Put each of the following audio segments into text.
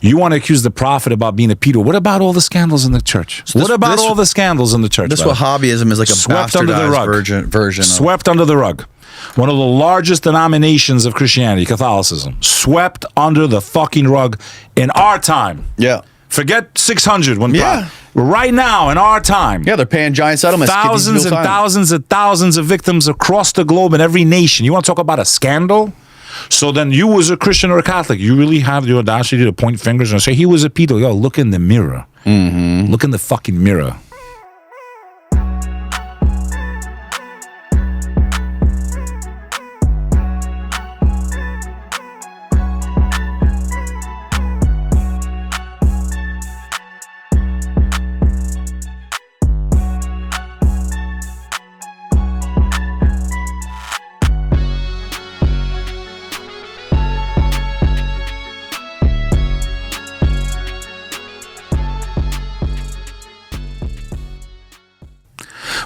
You want to accuse the prophet about being a pedo. What about all the scandals in the church? So what about all the scandals in the church? This Wahhabism is like a swept under the rug. version. Swept under the rug. One of the largest denominations of Christianity, Catholicism, swept under the fucking rug in our time. Yeah. Forget 600 when right now in our time. Yeah, they're paying giant settlements. Thousands and thousands and thousands of victims across the globe in every nation. You want to talk about a scandal? So then you as a Christian or a Catholic, you really have the audacity to point fingers and say he was a pedo. Yo, look in the mirror. Look in the fucking mirror.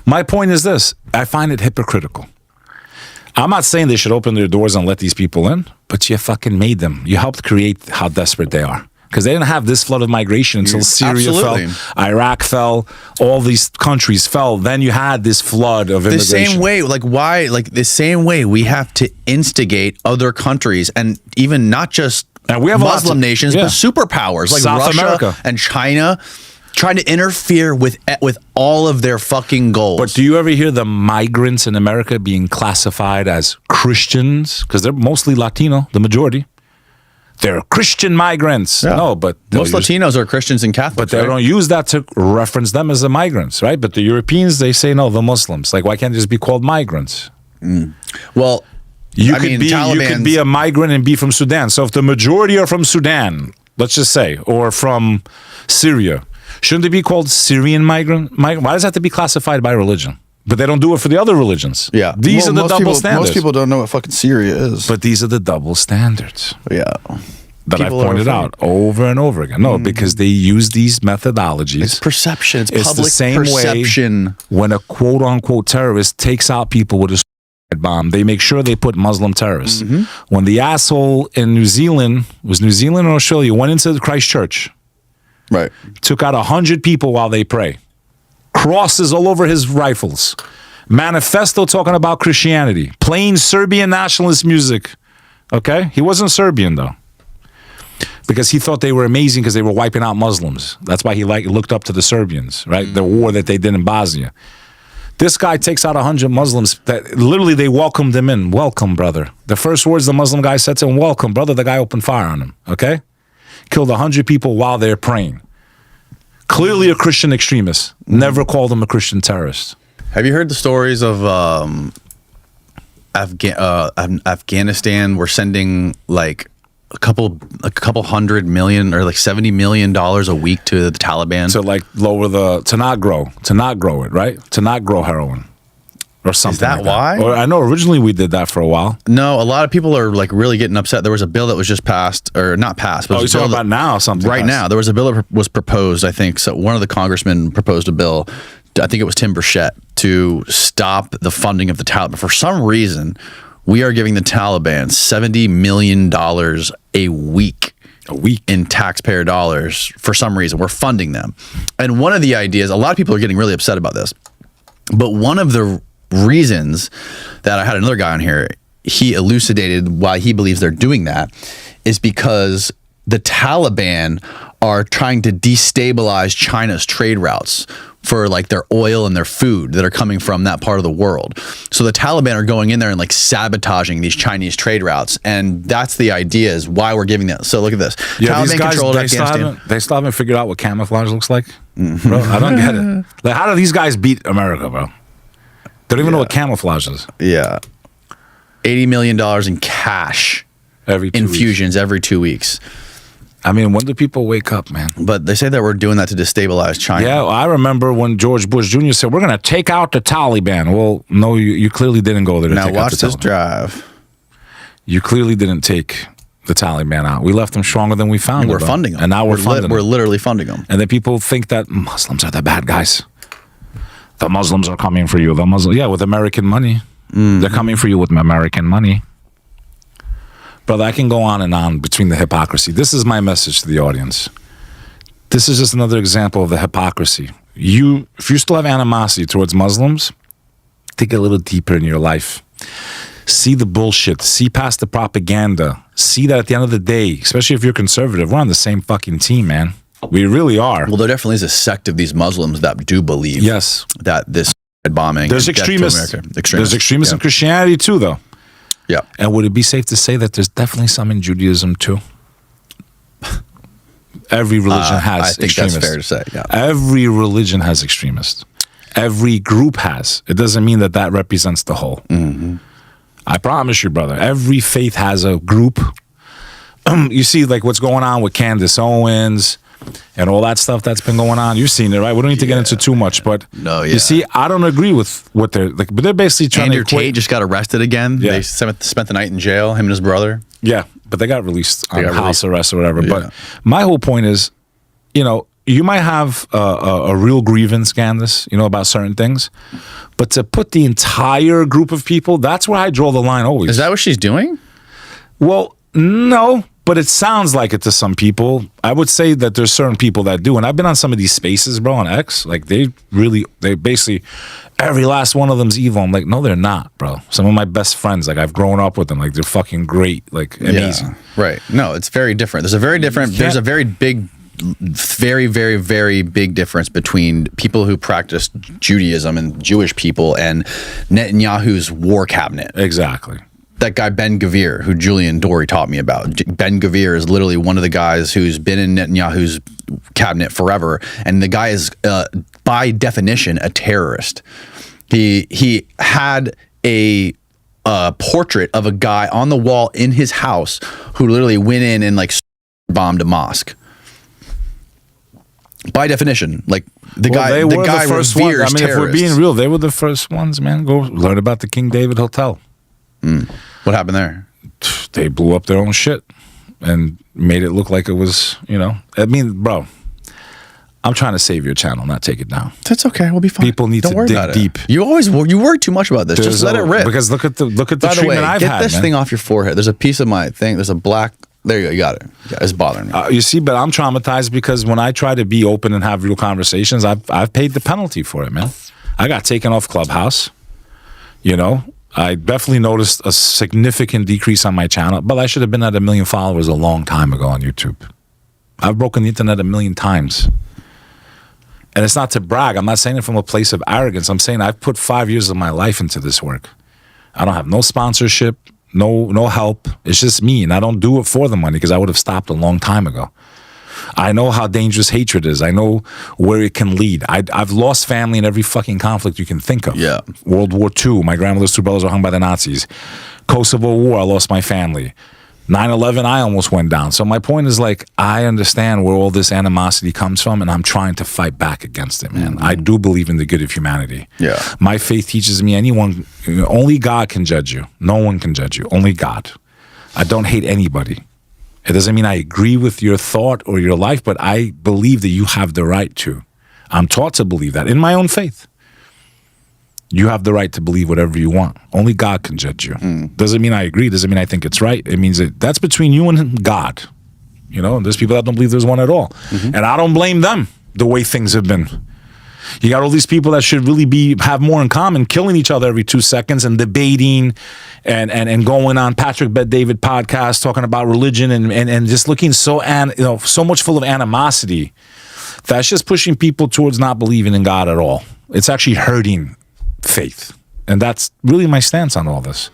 My point is this. I find it hypocritical. I'm not saying they should open their doors and let these people in, but you fucking made them. You helped create how desperate they are. Because they didn't have this flood of migration until Syria fell, Iraq fell, all these countries fell. Then you had this flood of immigration. The same way, the same way we have to instigate other countries, and even not just Muslim nations, but superpowers like South Russia America and China, trying to interfere with all of their fucking goals. But do you ever hear the migrants in America being classified as Christians? Because they're mostly Latino, the majority. They're Christian migrants. Yeah. No, but most Latinos are Christians and Catholics. But they don't use that to reference them as the migrants, right? But the Europeans, they say no, the Muslims. Like, why can't they just be called migrants? Well, you could be a migrant and be from Sudan. So if the majority are from Sudan, let's just say, or from Syria, shouldn't they be called Syrian migrant? Why does it have to be classified by religion? But they don't do it for the other religions. Yeah. These are the double standards. Most people don't know what fucking Syria is. But these are the double standards. Yeah. That I've pointed out over and over again. No, because they use these methodologies. It's perception. It's public the same perception. Way when a quote-unquote terrorist takes out people with a bomb, they make sure they put Muslim terrorists. When the asshole in New Zealand, was New Zealand or Australia, went into the Christchurch, right, took out 100 people while they pray. Crosses all over his rifles. Manifesto talking about Christianity. Playing Serbian nationalist music. Okay? He wasn't Serbian, though. Because he thought they were amazing because they were wiping out Muslims. That's why he looked up to the Serbians, right? The war that they did in Bosnia. This guy takes out 100 Muslims that literally they welcomed him in. Welcome, brother. The first words the Muslim guy said to him, welcome, brother. The guy opened fire on him. Okay? Killed 100 people while they're praying. Clearly a Christian extremist. Never called him a Christian terrorist. Have you heard the stories of Afghanistan? We're sending like a couple $100 million or like $70 million a week to the Taliban to like to not grow it, right? To not grow heroin. Or something. Is that like why? Or I know originally we did that for a while. No, a lot of people are like really getting upset. There was a bill that was just passed, or not passed. But you're talking about now something right now. There was a bill that was proposed, I think. So one of the congressmen proposed a bill, I think it was Tim Burchett, to stop the funding of the Taliban. For some reason, we are giving the Taliban $70 million a week. In taxpayer dollars. For some reason, we're funding them. And one of the ideas, a lot of people are getting really upset about this, but one of the reasons that I had another guy on here, he elucidated why he believes they're doing that is because the Taliban are trying to destabilize China's trade routes for like their oil and their food that are coming from that part of the world. So the Taliban are going in there and like sabotaging these Chinese trade routes. And that's the idea, is why we're giving that. So look at this. Yeah, Taliban these guys, controlled Afghanistan. They still haven't figured out what camouflage looks like. Bro, I don't get it. Like, how do these guys beat America, bro? They don't even know what camouflage is. Yeah. $80 million in cash every 2 infusions every 2 weeks. I mean, when do people wake up, man? But they say that we're doing that to destabilize China. Yeah, I remember when George Bush Jr. said, we're going to take out the Taliban. Well, no, you clearly didn't go there to take out the Taliban. Now watch this drive. You clearly didn't take the Taliban out. We left them stronger than we found them. We're funding them. And now we're funding them. We're literally funding them. And then people think that Muslims are the bad guys. The Muslims are coming for you. With American money. They're coming for you with American money. Brother, I can go on and on between the hypocrisy. This is my message to the audience. This is just another example of the hypocrisy. If you still have animosity towards Muslims, dig a little deeper in your life. See the bullshit. See past the propaganda. See that at the end of the day, especially if you're conservative, we're on the same fucking team, man. We really are. Well, there definitely is a sect of these Muslims that do believe that this bombing. There's extremists. There's extremists in Christianity too, though. Yeah. And would it be safe to say that there's definitely some in Judaism too? Every religion has I think extremists. that's fair to say, yeah. Every religion has extremists. Every group has. It doesn't mean that that represents the whole. Mm-hmm. I promise you, brother. Every faith has a group. You see, like, what's going on with Candace Owens and all that stuff that's been going on. You've seen it, right? We don't need to get into too much, but you see, I don't agree with what they're like. But they're basically trying Andrew to. Tate just got arrested again. Yeah. They spent the night in jail. Him and his brother. Yeah, but they got released on house arrest or whatever. Yeah. But my whole point is, you know, you might have a real grievance, Candace, you know, about certain things, but to put the entire group of people, that's where I draw the line always. Is that what she's doing? Well, no, but it sounds like it to some people. I would say that there's certain people that do, and I've been on some of these spaces, bro, on X. Like, they basically, every last one of them's evil. I'm like, no, they're not, bro. Some of my best friends, like, I've grown up with them. Like, they're fucking great, like, amazing. Yeah, right. No, it's very different. There's a very big, very, very, very big difference between people who practice Judaism and Jewish people and Netanyahu's war cabinet. Exactly. That guy Ben Gvir, who Julian Dory taught me about. Ben Gvir is literally one of the guys who's been in Netanyahu's cabinet forever, and the guy is, by definition, a terrorist. He had a portrait of a guy on the wall in his house who literally went in and like bombed a mosque. By definition, like the guy reveres ones. I mean, terrorists. if we're being real, they were the first ones, man. Go learn about the King David Hotel. What happened there? They blew up their own shit and made it look like it was, you know. I mean, bro, I'm trying to save your channel, not take it down. That's okay. We'll be fine. People need to dig deep. You worry too much about this. Just let it rip. Because look at the treatment I've had. Get this thing off your forehead. There's a piece of my thing. There's a black. There you go. You got it. Yeah, it's bothering me. You see, but I'm traumatized because when I try to be open and have real conversations, I've paid the penalty for it, man. I got taken off Clubhouse. You know, I definitely noticed a significant decrease on my channel, but I should have been at 1 million followers a long time ago on YouTube. I've broken the internet 1 million times. And it's not to brag. I'm not saying it from a place of arrogance. I'm saying I've put 5 years of my life into this work. I don't have no sponsorship. No help. It's just me, and I don't do it for the money because I would have stopped a long time ago. I know how dangerous hatred is. I know where it can lead. I've lost family in every fucking conflict you can think of. Yeah. World War II, my grandmother's 2 brothers were hung by the Nazis. Kosovo War, I lost my family. 9/11, I almost went down. So my point is, like, I understand where all this animosity comes from, and I'm trying to fight back against it, man. I do believe in the good of humanity. Yeah. My faith teaches me only God can judge you. No one can judge you. Only God. I don't hate anybody. It doesn't mean I agree with your thought or your life, but I believe that you have the right to. I'm taught to believe that in my own faith. You have the right to believe whatever you want. Only God can judge you. Doesn't mean I agree. Doesn't mean I think it's right. It means that that's between you and God. You know, there's people that don't believe there's one at all. And I don't blame them the way things have been. You got all these people that should really have more in common, killing each other every 2 seconds and debating and going on Patrick Bet-David podcast talking about religion and just looking so much full of animosity. That's just pushing people towards not believing in God at all. It's actually hurting faith. And that's really my stance on all this.